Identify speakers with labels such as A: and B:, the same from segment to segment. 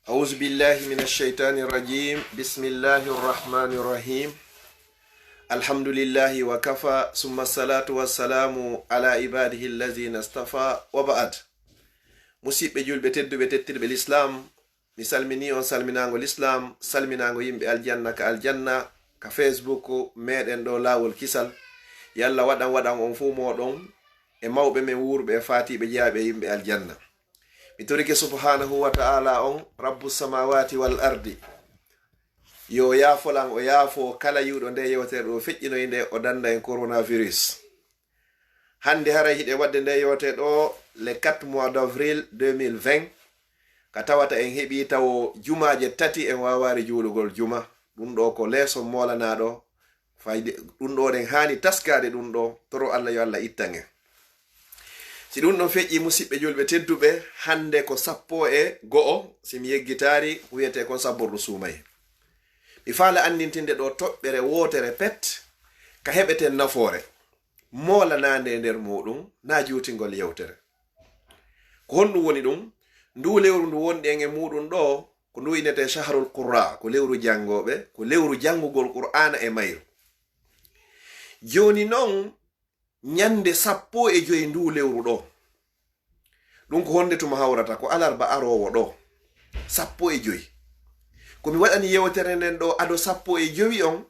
A: أعوذ بالله من الشيطان الرجيم بسم الله الرحمن الرحيم الحمد لله وكفى ثم الصلاة والسلام على عباده الذين اصطفى وبعد musidɓe julɓe tedduɓe tettirɓe l'islam mi salmini on salminago l'islam salminago yimɓe aljanna ka facebook meɗen ɗo lawol kisal yalla waɗan on fu moɗon e mawɓe men wurɓe e fatiɓe jeyaɓe yimɓe aljanna mi torike subhanahu wa ta'ala on rabbu samawati wal ardi yo yaafolan o yaafo kala yuɗo nde yewtere ɗo feƴƴinoy nde o danda en coronavirus hande haray hiɗe wadde nde yewte ɗo le 4 mois d'avril 2020 ka tawata en heɓi tawo jumaje tati en wawari juulugol juma ɗum ɗo ko leeso molanaɗo fayde ɗum ɗo ɗen hani taskade ɗum ɗo toro Allah yo Allah ittan en si ɗum ɗon feƴƴi musidɓe julɓe tedduɓe hande ko 14 simi yeggitari wiyete kon sabordu suumaye mi faala andintinde ɗo toɓɓere wotere pet ka heɓeten nafoore molanande nder muɗum na juutingol yewtere ko honɗum woni ɗum ndu lewru ndu wonɗi en e muɗum ɗo ko ndu inete shahrul qurra ko lewru jangoɓe ko lewru jangugol qur'ana e mayru joni noon nyande 15 ndu lewru ɗo ɗum ko honde tuma hawrata ko alarba arowo ɗo 15 komi waɗani yewtere nden ɗo ado 15 on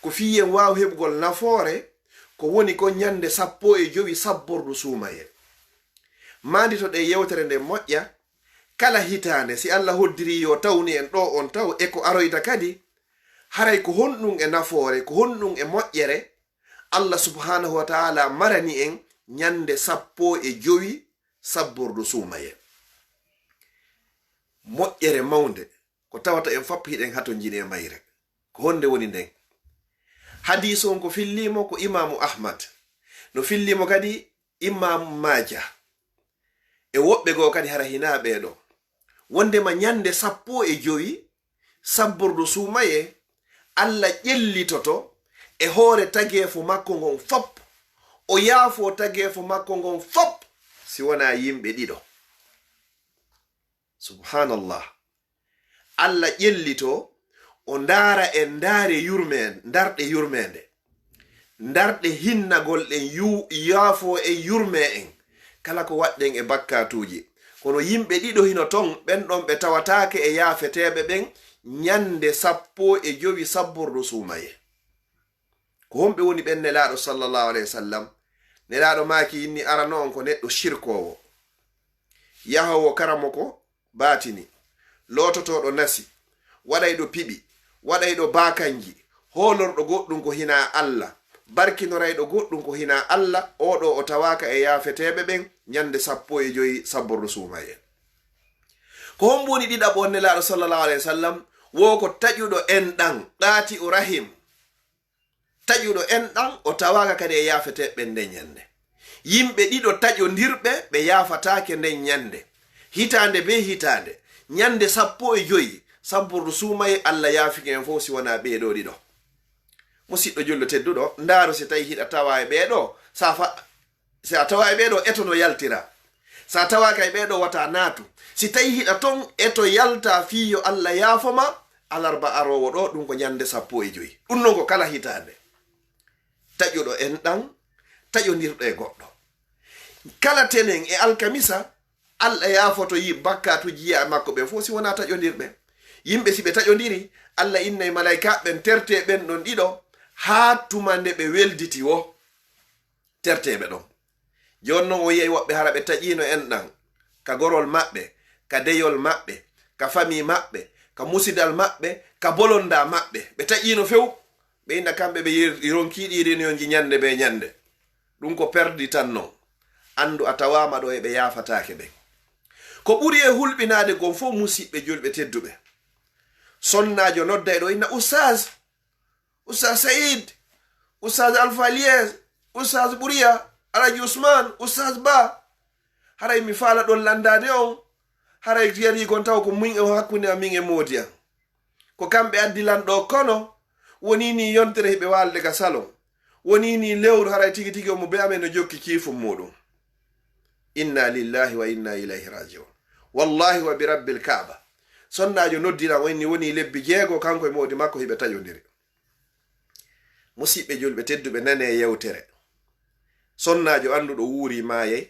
A: ko fiyen waw heɓugol nafoore ko woni ko nyande 15 sabbordu suumaye mandi to ɗe yewtere nde moƴƴa kala hitande si Allah hoddiri yo tawni en ɗo on taw e ko aroyta kadi haray ko honɗum e nafoore ko honɗum e moƴƴere Allah subhanahu wa ta'ala marani en nyande 15 sabbordu suumaye moƴƴere mawnde ko tawata en fappi hiɗen hato jine mayre ko honde woni nden hadis on ko fillimo ko imamu ahmad no fillimo kadi imamu maja e woɓɓe goo kadi hara hinaɓe ɗo wondema nyande 15 sabbordu suumaye Allah ƴellitoto e hoore tageefo makko ngon fop o yaafo tageefo makko ngon fop si wona yimɓe ɗiɗo subhanallah Allah ƴellito o ndaara en ndarɗe yurmende ndarɗe hinnagol ɗen yaafo e yurme en kala ko waɗɗen e bakkatuji kono yimɓe ɗiɗo hino ton ɓen ɗon ɓe tawatake e yaafeteɓe ɓen nyande 15 sabbordu suumaye ko homɓe woni ɓen nelaɗo sallallahu alayhi wa sallam nelaɗo maaki inni arano on ko neɗɗo shirkowo yahowo karamoko batini lototoɗo nasi waɗayɗo piɓi waɗayɗo bakanji holorɗo goɗɗum ko hina Allah barkinorayɗo goɗɗum ko hina Allah oɗo o tawaka e yaafeteɓe ɓen nyande 15 sabbordu suumaye ko homɓe woni ɗiɗaɓo nelaɗo sallallahu alayhi wa sallam wo ko taƴuɗo enɗan ɗaati o rahim taƴuɗo enɗan o tawaka kadi e yaafeteɓe nden nyande yimɓe ɗiɗo taƴodirɓe ɓe yaafatake nden nyande hitande be hitande nyande 15 sabbordu suumaye Allah yaafike en fof si wona ɓeeɗo ɗiɗo musidɗo julɗo tedduɗo ndaaro si tawi hiɗa tawa e ɓeeɗo si a tawa e ɓeeɗo eto no yaltira sa tawaka e ɓeeɗo wata naatu si tawi hiɗa ton eto yalta fiyo Allah yaafoma alarba arowo ɗo ɗum ko nyande 15 ɗum non ko kala hitande taƴuɗo enɗan taƴodirɗo e goɗɗo kala tenen e alkamisa Allah yaafoto yi bakkatuji yiya makko ɓe fof si wona taƴodirɓe yimɓe si ɓe taƴodiri Allah inna e malaika ɓen terte ɓen ɗon ɗiɗo haa tuma nde ɓe welditi wo terteɓe ɗon joni noon o yiyay woɓɓe hara ɓe taƴino enɗan ka gorol maɓɓe ka deyol maɓɓe ka fami maɓɓe ka musidal maɓɓe ka bolonda maɓɓe ɓe taƴino few ɓe inna kamɓe ɓe ronkiɗi renionji nyande be nyande ɗum ko perdi tan non andu a tawama ɗo e ɓe yaafatake ɓe ko ɓuri e hulɓinade gon fof musidɓe julɓe tedduɓe sonnajo nodda e ɗo inna ustaz saïd ustaz alpha lies ustaz ɓuriya alaji usman ustaz ba haray mi faala ɗon landade on haray yari gon taw ko min e hakkunde amin e moodi an ko kamɓe addilan ɗo kono woni ni yontere heɓe walde ga salon woni ni lewru haray tigi tigi omo be amen no jokki kiifum muɗum inna lillahi wa inna ilayhi rajiun wallahi wa bi rabbil kaaba sonnajo noddira woni lebbi 6 kanko e modi makko hiɓe taƴodiri. Musidɓe julɓe tedduɓe, nane yewtere. Sonnajo anduɗo wuuri maayey,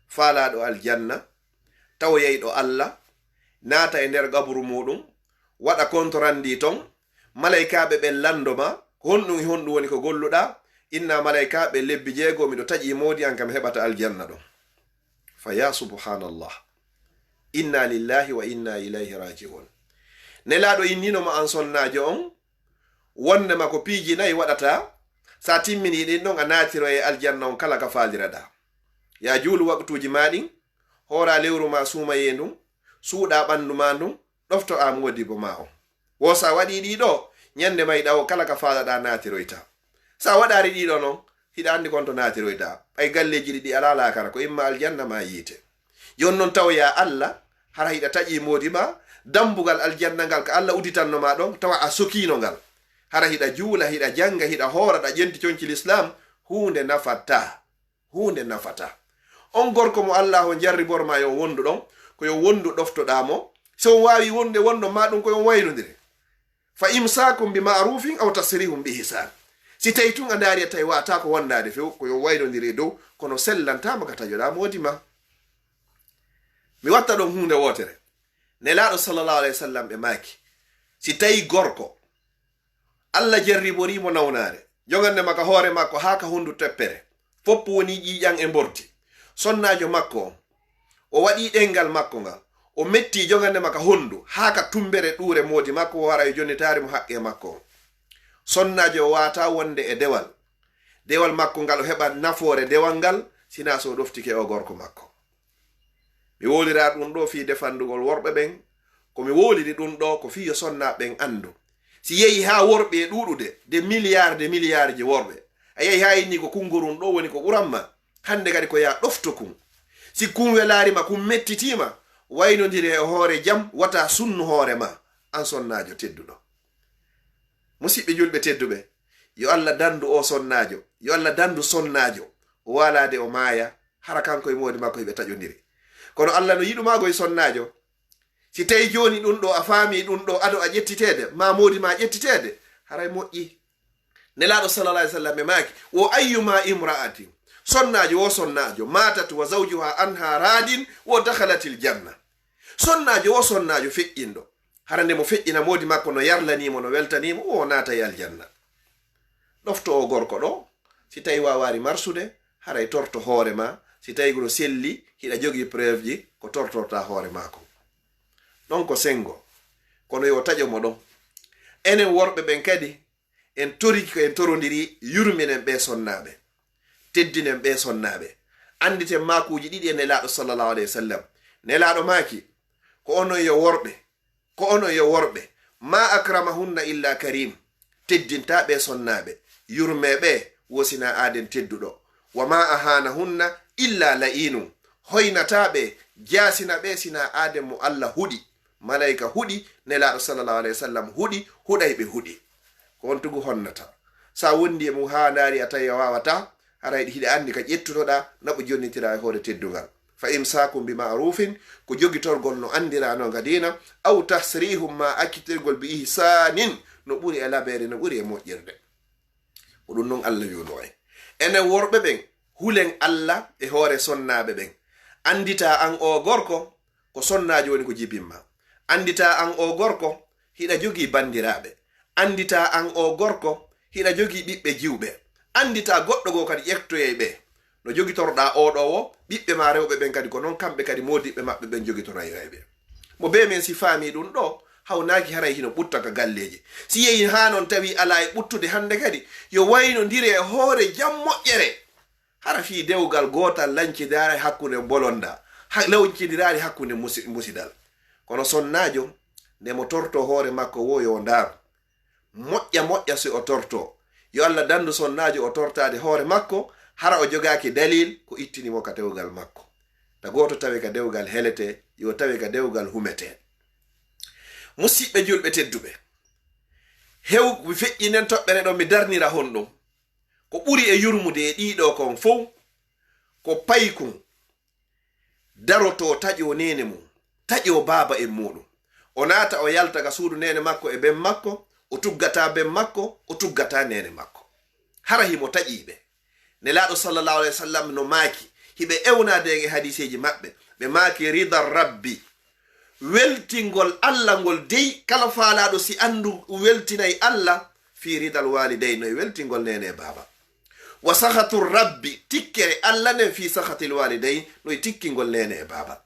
A: faalaɗo aljanna, taw yeyɗo Allah, naata e nder gaburu muɗum, waɗa kontorandi ton, malaikaɓe ɓen landoma honɗum e honɗum woni ko golluɗa. Inna malaikaɓe lebbi 6 miɗo taƴi modi an kam heɓata aljanna ɗon. Fa ya subhanallah, inna lillahi wa inna ilayhi raji'un. Nelaɗo inninoma an sonnajo on, wondema ko piiji 4 waɗata. Sa timmini ɗin ɗon a natiro e aljanna on kala ka faaliraɗa. Ya juulu waktuji maɗin, hora lewru ma suumaye ndun, suuɗa ɓandu ma ndun, ɗofto a modibo ma on. Wo sa waɗi ɗiɗo, ñande mayɗa o kala ka faalaɗa natiroyta. Sa waɗari ɗiɗo non, hiɗa andi konto natiroyta. Ay galleji ɗiɗi ala lakara ko imma aljanna ma yiite. Jon non taw ya Allah hara hiɗa taƴi modi ma, dambugal aljanna ngal ka Allah uditanno ma ɗon, tawa a sokino ngal. Hara hiɗa juula, hiɗa janga, hiɗa hoora, ɗa ƴenti conci l'islam, hunde nafata. Hunde nafata. On gorko mo Allah o jarribor ma yo wondu ɗon, ko yo wondu ɗoftoɗamo. So wawi wonde wondo ma ɗum ko yo waynodiri. Fa imsakum bi ma'rufin aw tasrihum bi ihsan. Si tawi tun a ndaari tawi wata ko wondade few ko yo waynodiri dow, kono sellantama ka tajoɗa modi ma. Mi watta ɗon hunde wotere. Nelaɗo sallallahu alaihi wasallam ɓe maaki. Si tawi gorko Allah jarriborimo nawnare, jogande maka hoore makko haa ka hundu teppere, foppu woni ƴiƴan e mborti. Sonnajo makko o waɗi ɗengal makko ngal, o metti jogande maka hondu haa ka tumbere ɗuure modi makko, o wara e jonnitari mo haqqe makko. Sonnajo o wata wonde e dewal makko ngal o heɓa nafoore dewal ngal, sina so ɗoftike o gorko makko. Mi wolira ɗum ɗo fi defandugol worɓe ɓen, ko mi woliri ɗum ɗo ko fiyo sonna ɓen andu. Si yehi ha worɓe ɗuɗude de milliard ji worɓe, a yehi ha inni ko kungorum ɗo woni ko ɓuranma, hande kadi ko ya ɗofto kun. Si kun welarima, kun mettitima, waynodiri e hoore jam, wata sunnu hoore ma, an sonnajo tedduɗo. Musidɓe julɓe tedduɓe, yo Allah dandu o sonnajo, yo Allah dandu sonnajo, o walade o maaya, hara kanko e modi makko hiɓe taƴodiri. Kono Allah no yiɗumago e sonnajo, si tawi joni ɗum ɗo a faami ɗum ɗo ado a ƴettitede, ma modi ma ƴettitede, haray moƴƴi. Nelaɗo sallallahu alaihi wasallam e maaki, wo ayyuma imra'atin, sonnajo wo sonnajo, matat wa zawjuha anha radin, wo dakhalatil janna. Sonnajo wo sonnajo feƴƴinɗo, hara nde mo feƴƴina modi makko no yarlanimo, no weltanimo, o naata e aljanna. Ɗofto o gorko ɗo, si tawi wawari marsude, haray torto hoore ma, si tawi gono selli, hiɗa jogi preuve ji ko tortorta hoore mako. Non ko sengo, kono yo taƴo mo ɗon. Enen worɓe ɓen kadi, en toriki ko en torodiri yurminen ɓe sonnaɓe, teddinen ɓe sonnaɓe, anditen makuji ɗiɗi e nelaɗo sallallahu alaihi wasallam. Nelaɗo maaki, ko onon yo worɓe, ma akramahunna illa karim, teddintaɓe sonnaɓe, yurmeɓe wosina aden tedduɗo, wa ma ahanahunna illa la'inum, hoynataɓe, jasinaɓe sina aden mo Allah huɗi. Malaika huɗi, nelaɗo sallallahu alaihi wasallam huɗi, huɗayɓe huɗi. Ko on tugu honnata. Sa wondi e mum ha ndaari a tawi a wawata, harayɗi hiɗa andi ka ƴettutoɗa, naɓo jonnitira e hoore teddugal. Fa imsakum bi ma'rufin, ko jogitorgol no andirano gadina, aw tasrihum ma accitirgol bi ihsanin, no ɓuri e labere, no ɓuri e moƴƴirde. Ko ɗum non Allah yuno en. Enen worɓe ɓen, hulen Allah e hoore sonnaɓe ɓen. Andita an o gorko, ko sonnajo woni ko jibinma. Andita an o gorko, hiɗa jogi bandiraɓe. Andita an o gorko, hiɗa jogi ɓiɓɓe jiwɓe. Andita goɗɗo go kadi ƴektoye ɓe. No jogitorɗa oɗo o, ɓiɓɓe ma rewɓe ɓen kadi ko non kamɓe kadi modiɓɓe maɓɓe ɓen jogitorayreɓe. Mo be men si faami ɗum ɗo, hawnaki haray hino ɓutta ka galleji. Si yehi ha non tawi ala e ɓuttude hande kadi, yo waynodire e hoore jam moƴƴere. Hara fi dewgal gotal lancidare hakkunde bolonda, lancidiraari hakkunde musidal. Kono sonnajo, nde mo torto hoore makko wo yo ndar, moƴƴa si o torto, yo Allah dandu sonnajo o tortade hoore makko, hara o jogaki dalil ko ittinimo ka dewgal makko. Ta goto tawi ka dewgal helete, yo tawi ka dewgal humete. Musidɓe julɓe tedduɓe, hew feƴƴinen toɓɓere ɗo mi darnira honɗum, ko ɓuri e yurmude e ɗiɗo kon fof, ko paykun daroto taƴo nene mum, taƴo baaba en muɗum, o naata o yalta ga suudu nene makko e ben makko, o tuggata ben makko, o tuggata nene makko. Hara himo taƴiɓe. Nelaɗo sallallahu alaihi wasallam no maaki hiɓe ewnadege hadiseji maɓɓe, ɓe maaki rida rabbi, weltingol Allah ngol dey kala faalaɗo si andu weltinayi Allah fi ridal walidayn, no weltingol nene baba. Wa sahatu rabbi, tikkere Allah nen fi sahatil walidayn, no tikkingol nene e baba.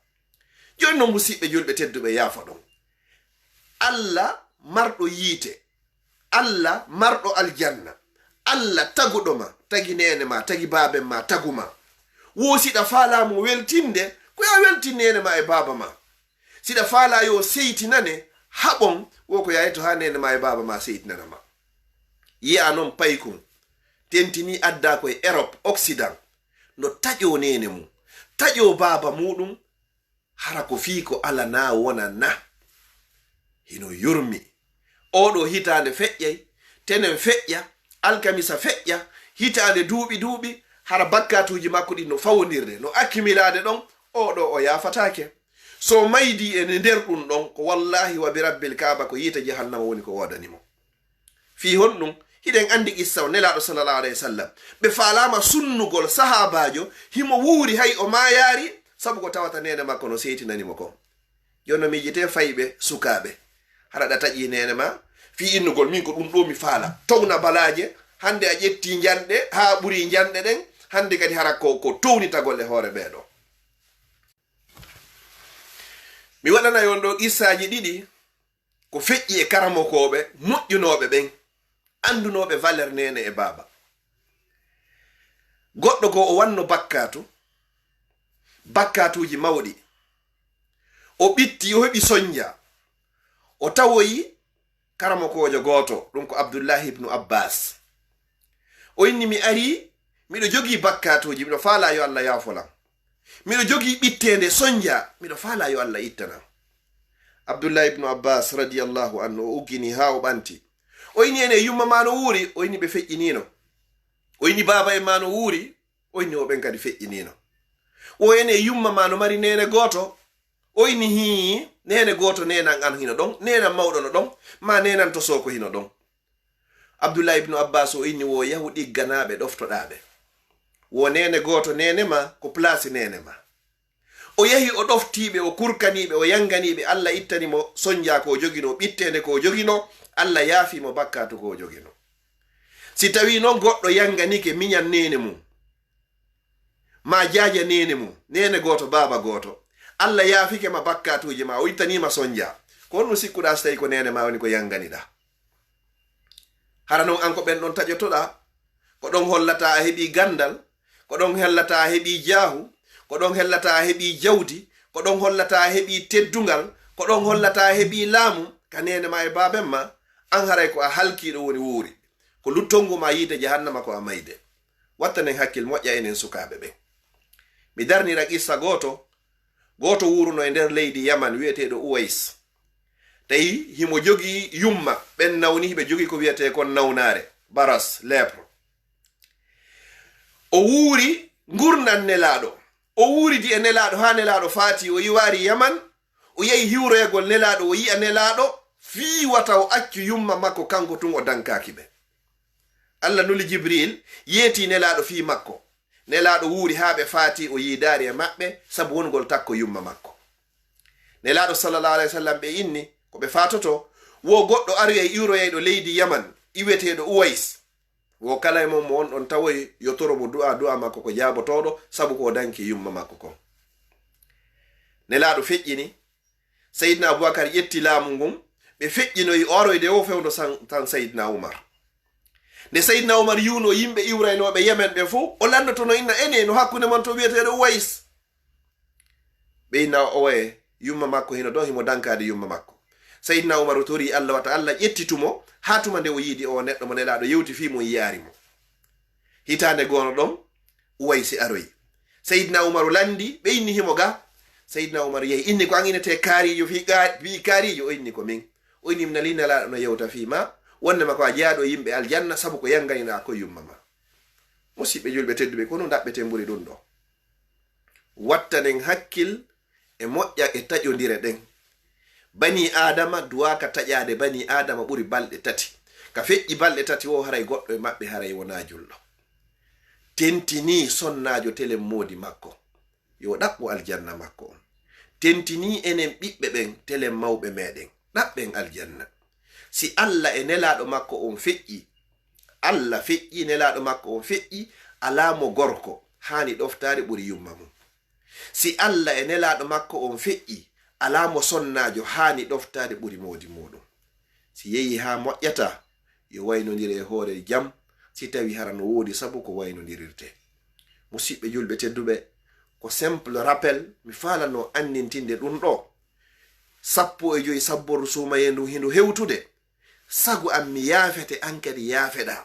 A: Joni no musidɓe julɓe tedduɓe yaafa ɗon, Allah marɗo yiite, Allah marɗo aljanna, Allah taguɗo ma, tagi nene ma, tagi baben ma, taguma. Wosiɗa faalamu weltinde, ko ya weltin nene ma e baba ma. Siɗa faala yo seytinane, haɓon wo ko yayeto ha nene ma e baba ma seytinanama. Yi'a non paykun tentini adda koye Europe Occident, no taƴo nene mum, taƴo baba muɗum, hara ko fii ko ala na wona na. Hino yurmi. Oɗo hitande feƴƴay, tenen feƴƴa, alkamisa feƴƴa, hitande duuɓi, hara bakkatuji makko ɗi no fawondirde, no akkimilade ɗon, oɗo o yafatake. So maydi ene nder ɗum ɗon, ko wallahi wa bi rabbil kaaba ko yita jahannama woni ko wodanimo. Fi honɗum, hiɗen andi qissa o nelaɗo sallallahu alaihi wasallam, ɓe falama sunnugol sahabajo himo wuuri hay o mayari, sabu ko tawata nene makko no seytinanimo kon. Jonno mi jite fayɓe sukaɓe, hara ɗa taƴi nene ma, fi innugol min ko ɗum ɗo mi faala, towna balaje, hande a ƴetti janɗe ha ɓuri janɗe ɗen, hande kadi hara ko townitagol e hoore ɓeɗo. Mi waɗana yon ɗo qissaji ɗiɗi ko feƴƴi e karamokoɓe moƴƴunoɓe ɓen, andunoɓe valeur nene e baba. Goɗɗo go o wanno bakkatuji mawɗi, o ɓitti o heɓi soñja, o tawoyi karamokojo goto, ɗum ko Abdullahi ibnu Abbas. O inni mi ari, miɗo jogi bakkatuji, miɗo faala yo Allah yafolam. Miɗo jogi ɓittende soñja, miɗo faala yo Allah ittana. Abdullahi ibnu Abbas radiyallahu anhu o uggini ha o ɓanti. O inni ene yumma ma no wuuri, o inni ɓe feƴƴinino. O inni baba en ma no wuuri, o inni o ɓen kadi feƴƴinino. O ene yumma ma no mari nene goto, o inni hi nene goto nenan an hino ɗon, nenan mawɗo no ɗon, ma nenan to soko hino ɗon. Abdullahi ibnu Abbas o inni wo yahu ɗigganaɓe ɗoftoɗaɓe. Wo nene goto nene ma ko place nene ma. O yahi o ɗoftiɓe, o kurkaniɓe, o yanganiɓe, Allah ittanimo soñja ko jogino, ɓittende ko jogino, Allah yaafimo bakkatu ko jogino. Si tawi noon goɗɗo yanganike miñan nene mum, ma jaaja nene mum, nene goto baba goto, Allah yaafike ma bakkatuji ma, o ittanima soñja, ko honno sikkuɗa so tawi ko nene ma woni ko yanganiɗa. Hara noon an ko ɓen ɗon taƴotoɗa, ko ɗon hollata a heɓi gandal, ko ɗon hellata a heɓi jaahu, ko ɗon hellata a heɓi jawdi, ko ɗon hollata a heɓi teddungal, ko ɗon hollata a heɓi laamu, ka nene ma e baben ma, an haray ko a halkiɗo woni wuuri, ko luttongu ma yiide jahannama ko a mayde. Wattanen hakkil moƴƴa enen sukaɓe ɓen. Mi darnira qissa goto wuruno e nder leydi Yaman wiyeteɗo Uwais. Tawi himo jogi yumma, ɓen nawni hiɓe jogi ko wiyete kon nawnare, baras, lèpre. O wuuri gurnan nelaɗo, o wuuridi e nelaɗo ha nelaɗo faati, o yiwari Yaman, o yehi hiwroyegol nelaɗo, o yi'a nelaɗo fiiwata o accu yumma makko kanko tun o dankaki ɓe. Allah nuli Jibril yeeti nelaɗo fi makko, nelaɗo wuuri ha ɓe faati, o yidari e maɓɓe sabu wongol takko yumma makko. Nelaɗo sallallahu alaihi wasallam ɓe inni ko ɓe fatoto, wo goɗɗo aroyay iwroyayɗo leydi Yaman iweteɗo Uwais, wo kala e mon mo on ɗon tawoy yotoro mo du'a makko ko jaabotoɗo sabu ko danki yumma makko kon. Nelaɗo feƴƴini, Seydina Abubakar ƴetti laamu ngun, ɓe feƴƴinoyi oroyde o fewdo tan Seydina Umar. Nde Seydina Umar yuno yimɓe iwraynoɓe Yemen ɓe fo, o landotono inna ene no hakkunde man to wiyeteɗo Uwais. Ɓe inna o waye yumma makko hino ɗon himo dankade yumma makko. Seydina Umar o tori Allah wata Allah ƴettitumo ha tuma nde o yiidi o neɗɗo mo nelaɗo yewti fi mo yiyaarimo. Hitande gono ɗon Uwais aroyi. Seydina Umar o landi, ɓe inni himo ga. Seydina Umar yehi inni ko an inete kaarijo fi kaarijo, o inni ko min. O inni mi nali nelaɗo no yewta fi ma, wonnema ko a jaaɗo yimɓe aljanna sabu ko yanganina ko yumma ma. Musidɓe julɓe tedduɓe, kono daɓɓete mburi ɗum ɗo. Wattanen hakkil e moƴƴa e taƴodire ɗen. bani adama duwaka taƴade bani adama ɓuri balɗe tati ka feƴƴi balɗe tati o haray goɗɗo e maɓɓe haray wona julɗo tentini sonnajo telen modi makko yo ɗaɓɓo aljanna makko on tentini enen ɓiɓɓe ɓen telen mawɓe meɗen ɗaɓɓen aljanna si Allah e nelaɗo makko on feƴƴi Allah feƴƴi nelaɗo makko on feƴƴi alamo gorko hani ɗoftade ɓuri yumma mum si Allah e nelaɗo makko on feƴƴi alamo sonnajo hani ɗoftade ɓuri modi muɗum si yehi ha moƴƴata yo waynodiri e hoore jam si tawi hara no woodi sabu ko waynodirirte musidɓe julɓe tedduɓe ko simple rappel mi falano annintinde ɗum ɗo 15 sabboru sumayendu hindu hewtude sagu am mi yaafete an kadi yaafeɗa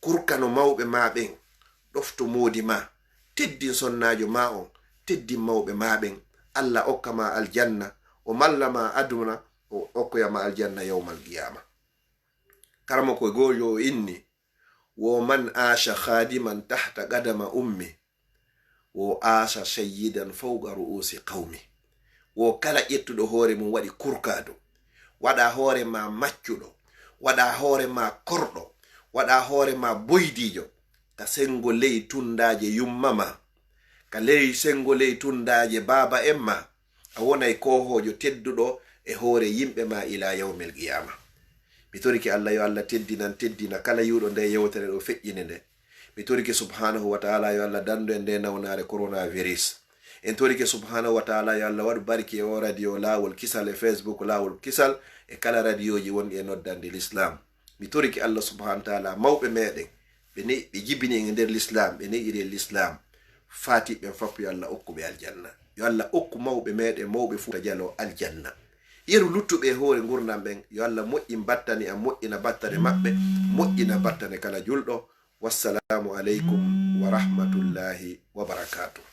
A: kurkano mawɓe ma ɓen ɗofto moodi ma teddin sonnajo ma on teddin mawɓe ma ɓen Allah okkama aljanna o mallama aduna o okkoyama aljanna yawmal qiyama karamo ko gojo inni wo man asha khadiman tahta qadama ummi wo asha sayyidan fawqa ru'usi qawmi wo kala ƴettuɗo hoore mum waɗi kurkado waɗa hoore ma maccuɗo waɗa hoore ma korɗo waɗa hoore ma boydijo ka sengo ley tundaje yummama ka ley sengo ley tundaje baba en ma a wonay kohojo tedduɗo e hoore yimɓe ma ila yawmil qiyama mi toriki Allah yo Allah teddina kala yuɗo nde yewtere ɗo feƴƴine nde mi toriki subhanahu wa ta'ala yo Allah dando e nde nawnare coronavirus en toriki subhanahu wa ta'ala yo Allah waɗu barki e o radio lawol kisal e Facebook lawol kisal e kala radioji wonɗi e noddande l'islam mi toriki Allah subhanahu wa ta'ala mawɓe meɗen ɓe jibini e nder l'islam ɓe ne'iri e l'islam fatiɓe fappu yo Allah okkuɓe aljanna yo Allah okku mawɓe meɗen mawɓe fu jalo aljanna yeru luttuɓe e hoore gurdam ɓen yo Allah moƴƴin battani am moƴƴina battane maɓɓe moƴƴina battane kala julɗo wassalamu aleykum wa rahmatullahi wa barakatuh